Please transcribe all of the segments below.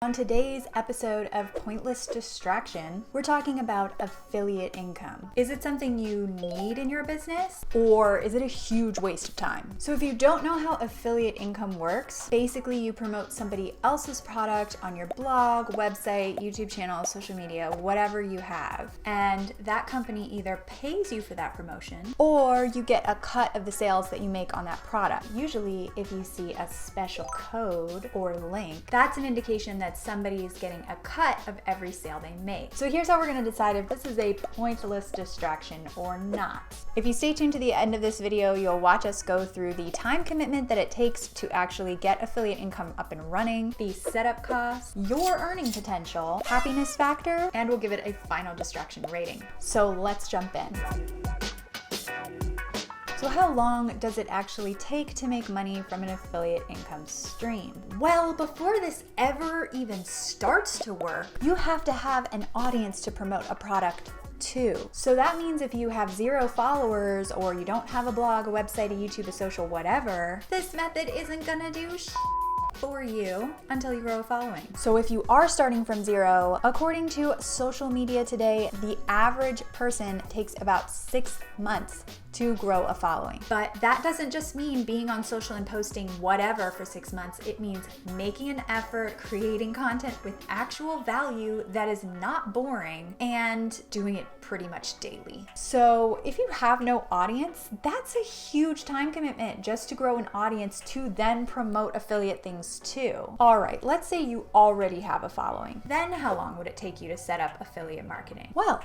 On today's episode of Pointless Distraction, we're talking about affiliate income. Is it something you need in your business, or is it a huge waste of time? So if you don't know how affiliate income works, basically you promote somebody else's product on your blog, website, YouTube channel, social media, whatever you have. And that company either pays you for that promotion, or you get a cut of the sales that you make on that product. Usually, if you see a special code or link, that's an indication that somebody is getting a cut of every sale they make. So here's how we're going to decide if this is a pointless distraction or not. If you stay tuned to the end of this video, you'll watch us go through the time commitment that it takes to actually get affiliate income up and running, the setup costs, your earning potential, happiness factor, and we'll give it a final distraction rating. So let's jump in. So how long does it actually take to make money from an affiliate income stream? Well, before this ever even starts to work, you have to have an audience to promote a product to. So that means if you have 0 followers, or you don't have a blog, a website, a YouTube, a social, whatever, this method isn't gonna do for you until you grow a following. So if you are starting from 0, according to Social Media Today, the average person takes about 6 months to grow a following. But that doesn't just mean being on social and posting whatever for 6 months. It means making an effort, creating content with actual value that is not boring, and doing it pretty much daily. So if you have no audience, that's a huge time commitment just to grow an audience to then promote affiliate things too. All right, let's say you already have a following. Then how long would it take you to set up affiliate marketing? Well,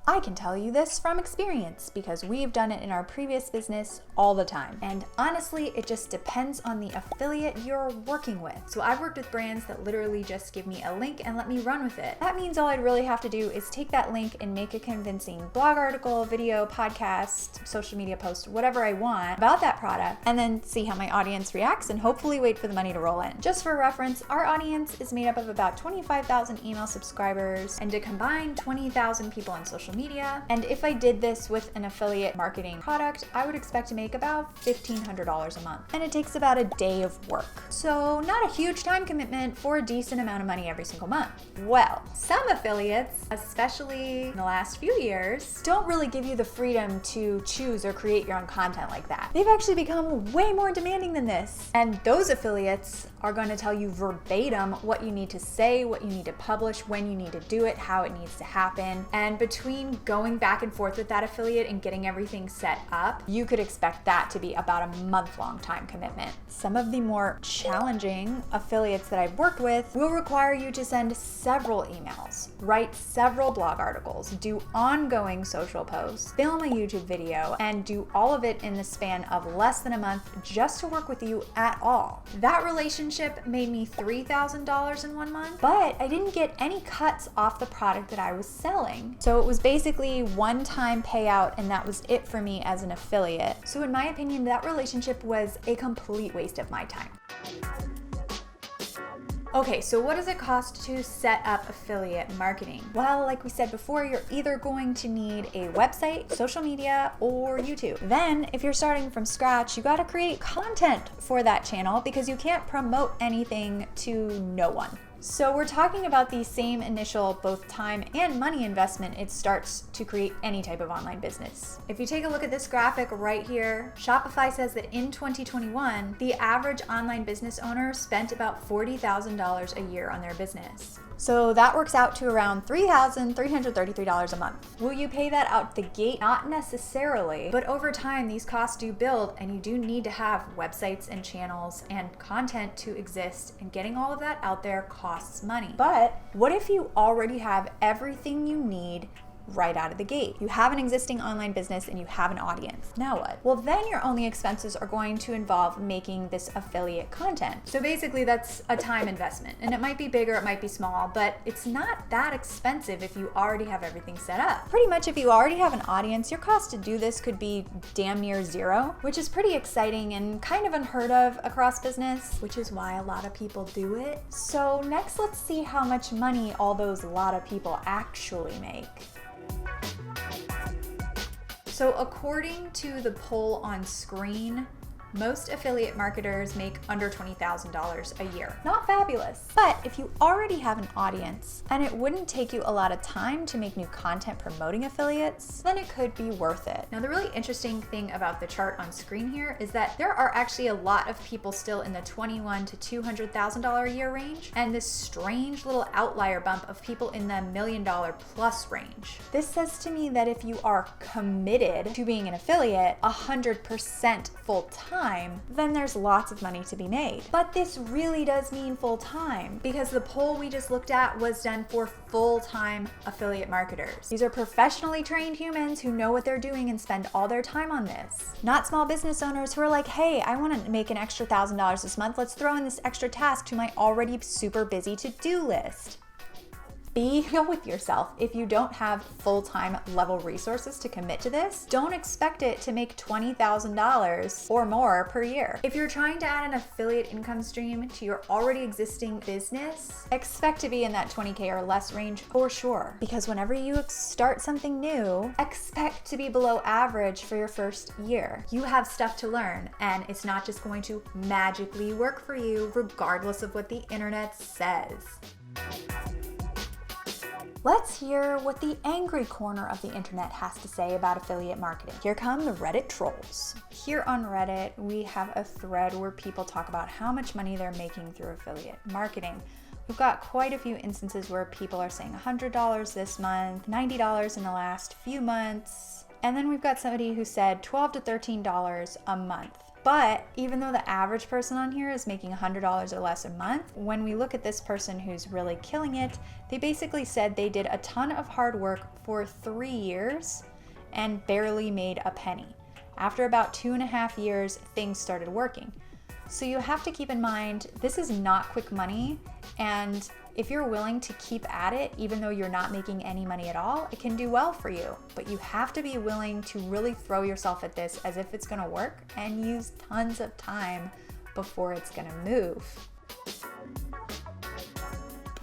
I can tell you this from experience because we've done it in our previous business all the time. And honestly, it just depends on the affiliate you're working with. So I've worked with brands that literally just give me a link and let me run with it. That means all I'd really have to do is take that link and make a convincing blog article, video, podcast, social media post, whatever I want about that product, and then see how my audience reacts and hopefully wait for the money to roll in. Just for reference, our audience is made up of about 25,000 email subscribers and to combine 20,000 people on social media. And if I did this with an affiliate marketing product, I would expect to make about $1,500 a month. And it takes about a day of work. So not a huge time commitment for a decent amount of money every single month. Well, some affiliates, especially in the last few years, don't really give you the freedom to choose or create your own content like that. They've actually become way more demanding than this. And those affiliates are going to tell you verbatim what you need to say, what you need to publish, when you need to do it, how it needs to happen. And between going back and forth with that affiliate and getting everything set up, you could expect that to be about a month-long time commitment. Some of the more challenging affiliates that I've worked with will require you to send several emails, write several blog articles, do ongoing social posts, film a YouTube video, and do all of it in the span of less than a month just to work with you at all. That relationship made me $3,000 in 1 month, but I didn't get any cuts off the product that I was selling. So it was basically one-time payout, and that was it for me as an affiliate. So in my opinion, that relationship was a complete waste of my time. Okay, so what does it cost to set up affiliate marketing? Well, like we said before, you're either going to need a website, social media, or YouTube. Then, if you're starting from scratch, you gotta create content for that channel because you can't promote anything to no one. So we're talking about the same initial both time and money investment it starts to create any type of online business. If you take a look at this graphic right here, Shopify says that in 2021, the average online business owner spent about $40,000 a year on their business. So that works out to around $3,333 a month. Will you pay that out the gate? Not necessarily, but over time these costs do build, and you do need to have websites and channels and content to exist, and getting all of that out there costs money. But what if you already have everything you need right out of the gate? You have an existing online business and you have an audience. Now what? Well, then your only expenses are going to involve making this affiliate content. So basically that's a time investment, and it might be big or it might be small, but it's not that expensive if you already have everything set up. Pretty much if you already have an audience, your cost to do this could be damn near zero, which is pretty exciting and kind of unheard of across business, which is why a lot of people do it. So next, let's see how much money all those lot of people actually make. So according to the poll on screen, Most affiliate marketers make under $20,000 a year. Not fabulous, but if you already have an audience and it wouldn't take you a lot of time to make new content promoting affiliates, then it could be worth it. Now, the really interesting thing about the chart on screen here is that there are actually a lot of people still in the $21,000 to $200,000 a year range, and this strange little outlier bump of people in the $1 million plus range. This says to me that if you are committed to being an affiliate 100% full time, then there's lots of money to be made. But this really does mean full time, because the poll we just looked at was done for full-time affiliate marketers. These are professionally trained humans who know what they're doing and spend all their time on this. Not small business owners who are like, hey, I want to make an extra $1,000 this month. Let's throw in this extra task to my already super busy to-do list. Be real with yourself. If you don't have full-time level resources to commit to this, don't expect it to make $20,000 or more per year. If you're trying to add an affiliate income stream to your already existing business, expect to be in that 20K or less range for sure. Because whenever you start something new, expect to be below average for your first year. You have stuff to learn, and it's not just going to magically work for you regardless of what the internet says. Let's hear what the angry corner of the internet has to say about affiliate marketing. Here come the Reddit trolls. Here on Reddit, we have a thread where people talk about how much money they're making through affiliate marketing. We've got quite a few instances where people are saying $100 this month, $90 in the last few months, and then we've got somebody who said $12 to $13 a month. But even though the average person on here is making $100 or less a month, when we look at this person who's really killing it, they basically said they did a ton of hard work for 3 years and barely made a penny. After about 2.5 years, things started working. So you have to keep in mind, this is not quick money, and if you're willing to keep at it, even though you're not making any money at all, it can do well for you. But you have to be willing to really throw yourself at this as if it's gonna work and use tons of time before it's gonna move.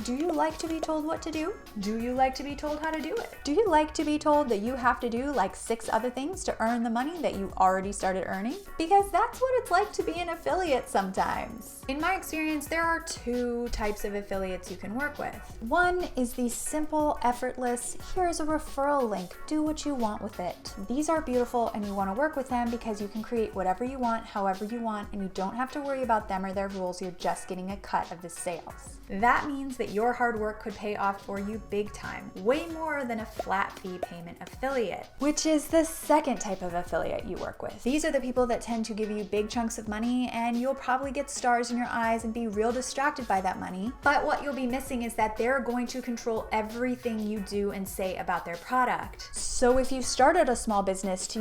Do you like to be told what to do? Do you like to be told how to do it? Do you like to be told that you have to do like 6 other things to earn the money that you already started earning? Because that's what it's like to be an affiliate sometimes. In my experience, there are 2 types of affiliates you can work with. One is the simple, effortless, here's a referral link, do what you want with it. These are beautiful and you want to work with them because you can create whatever you want, however you want, and you don't have to worry about them or their rules, you're just getting a cut of the sales. That means that your hard work could pay off for you big time, way more than a flat fee payment affiliate, which is the second type of affiliate you work with. These are the people that tend to give you big chunks of money, and you'll probably get stars in your eyes and be real distracted by that money. But what you'll be missing is that they're going to control everything you do and say about their product. So if you started a small business to,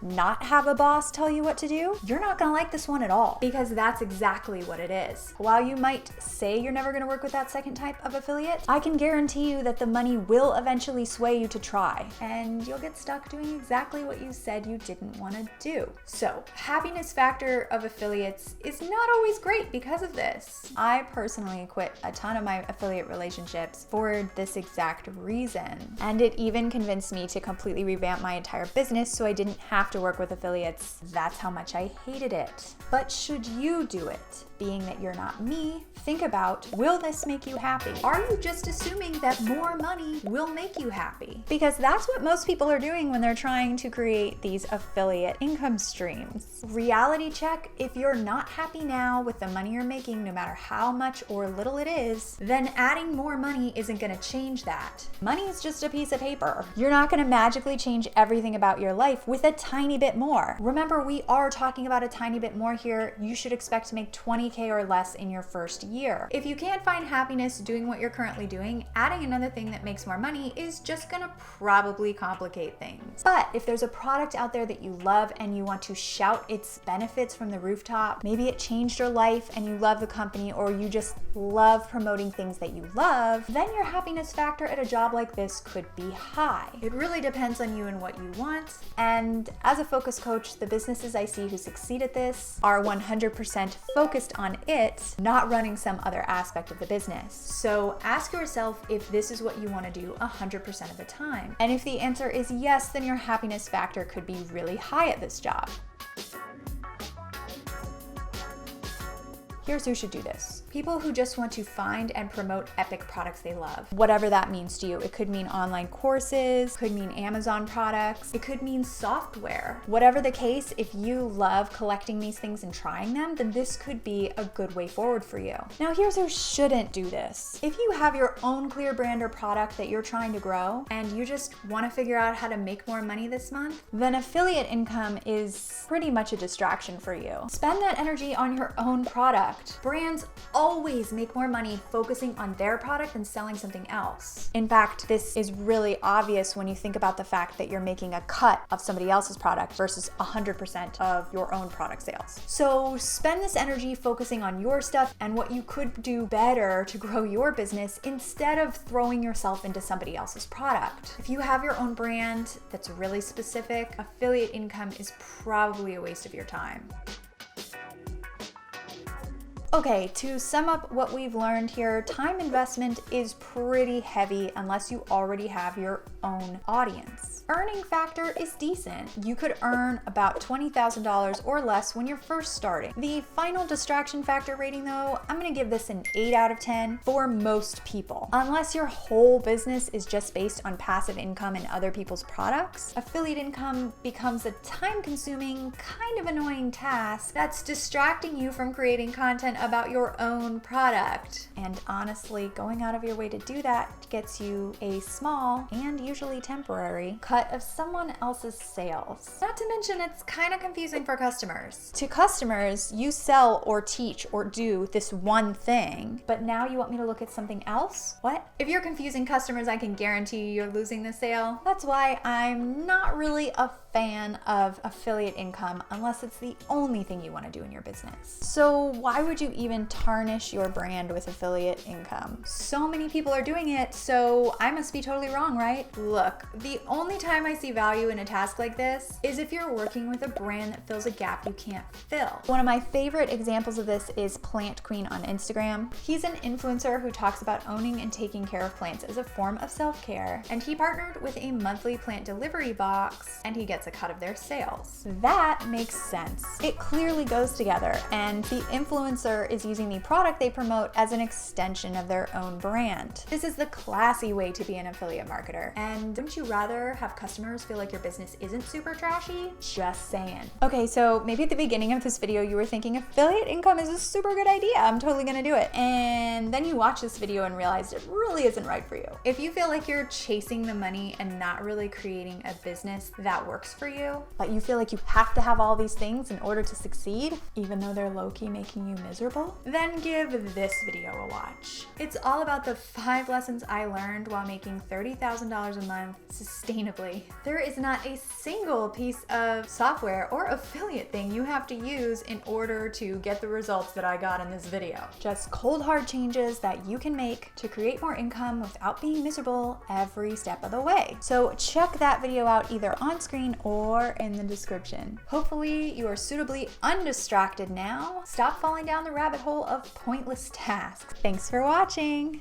not have a boss tell you what to do, you're not gonna like this one at all, because that's exactly what it is. While you might say you're never gonna work with that second type of affiliate, I can guarantee you that the money will eventually sway you to try, and you'll get stuck doing exactly what you said you didn't want to do. So, happiness factor of affiliates is not always great because of this. I personally quit a ton of my affiliate relationships for this exact reason, and it even convinced me to completely revamp my entire business so I didn't have to work with affiliates. That's how much I hated it. But should you do it? Being that you're not me, think about, will this make you happy? Are you just assuming that more money will make you happy? Because that's what most people are doing when they're trying to create these affiliate income streams. Reality check, if you're not happy now with the money you're making, no matter how much or little it is, then adding more money isn't gonna change that. Money is just a piece of paper. You're not gonna magically change everything about your life with a tiny bit more. Remember, we are talking about a tiny bit more here. You should expect to make 20K or less in your first year. If you can't find happiness doing what you're currently doing, adding another thing that makes more money is just gonna probably complicate things. But if there's a product out there that you love and you want to shout its benefits from the rooftop, maybe it changed your life and you love the company, or you just love promoting things that you love, then your happiness factor at a job like this could be high. It really depends on you and what you want. And as a focus coach, the businesses I see who succeed at this are 100% focused on it, not running some other aspect of the business. So ask yourself if this is what you want to do 100% of the time. And if the answer is yes, then your happiness factor could be really high at this job. Here's who should do this. People who just want to find and promote epic products they love. Whatever that means to you. It could mean online courses, could mean Amazon products, it could mean software. Whatever the case, if you love collecting these things and trying them, then this could be a good way forward for you. Now here's who shouldn't do this. If you have your own clear brand or product that you're trying to grow and you just want to figure out how to make more money this month, then affiliate income is pretty much a distraction for you. Spend that energy on your own product. Brands always make more money focusing on their product than selling something else. In fact, this is really obvious when you think about the fact that you're making a cut of somebody else's product versus 100% of your own product sales. So spend this energy focusing on your stuff and what you could do better to grow your business instead of throwing yourself into somebody else's product. If you have your own brand that's really specific, affiliate income is probably a waste of your time. Okay, to sum up what we've learned here, time investment is pretty heavy unless you already have your own audience. Earning factor is decent. You could earn about $20,000 or less when you're first starting. The final distraction factor rating though, I'm gonna give this an 8 out of 10 for most people. Unless your whole business is just based on passive income and other people's products, affiliate income becomes a time-consuming, kind of annoying task that's distracting you from creating content about your own product. And honestly, going out of your way to do that gets you a small and usually temporary cut of someone else's sales. Not to mention, it's kind of confusing for customers. To customers, you sell or teach or do this one thing, but now you want me to look at something else? What? If you're confusing customers, I can guarantee you're losing the sale. That's why I'm not really a fan of affiliate income unless it's the only thing you want to do in your business. So why would you even tarnish your brand with affiliate income? So many people are doing it, so I must be totally wrong, right? Look, the only time I see value in a task like this is if you're working with a brand that fills a gap you can't fill. One of my favorite examples of this is Plant Queen on Instagram. He's an influencer who talks about owning and taking care of plants as a form of self-care, and he partnered with a monthly plant delivery box and he gets a cut of their sales. That makes sense. It clearly goes together, and the influencer is using the product they promote as an extension of their own brand. This is the classy way to be an affiliate marketer. And wouldn't you rather have customers feel like your business isn't super trashy? Just saying. Okay, so maybe at the beginning of this video you were thinking affiliate income is a super good idea, I'm totally gonna do it. And then you watch this video and realized it really isn't right for you. If you feel like you're chasing the money and not really creating a business that works for you, but you feel like you have to have all these things in order to succeed, even though they're low-key making you miserable, then give this video a watch. It's all about the 5 lessons I learned while making $30,000 a month sustainably. There is not a single piece of software or affiliate thing you have to use in order to get the results that I got in this video. Just cold hard changes that you can make to create more income without being miserable every step of the way. So check that video out either on screen or in the description. Hopefully you are suitably undistracted now. Stop falling down the rabbit hole of pointless tasks. Thanks for watching.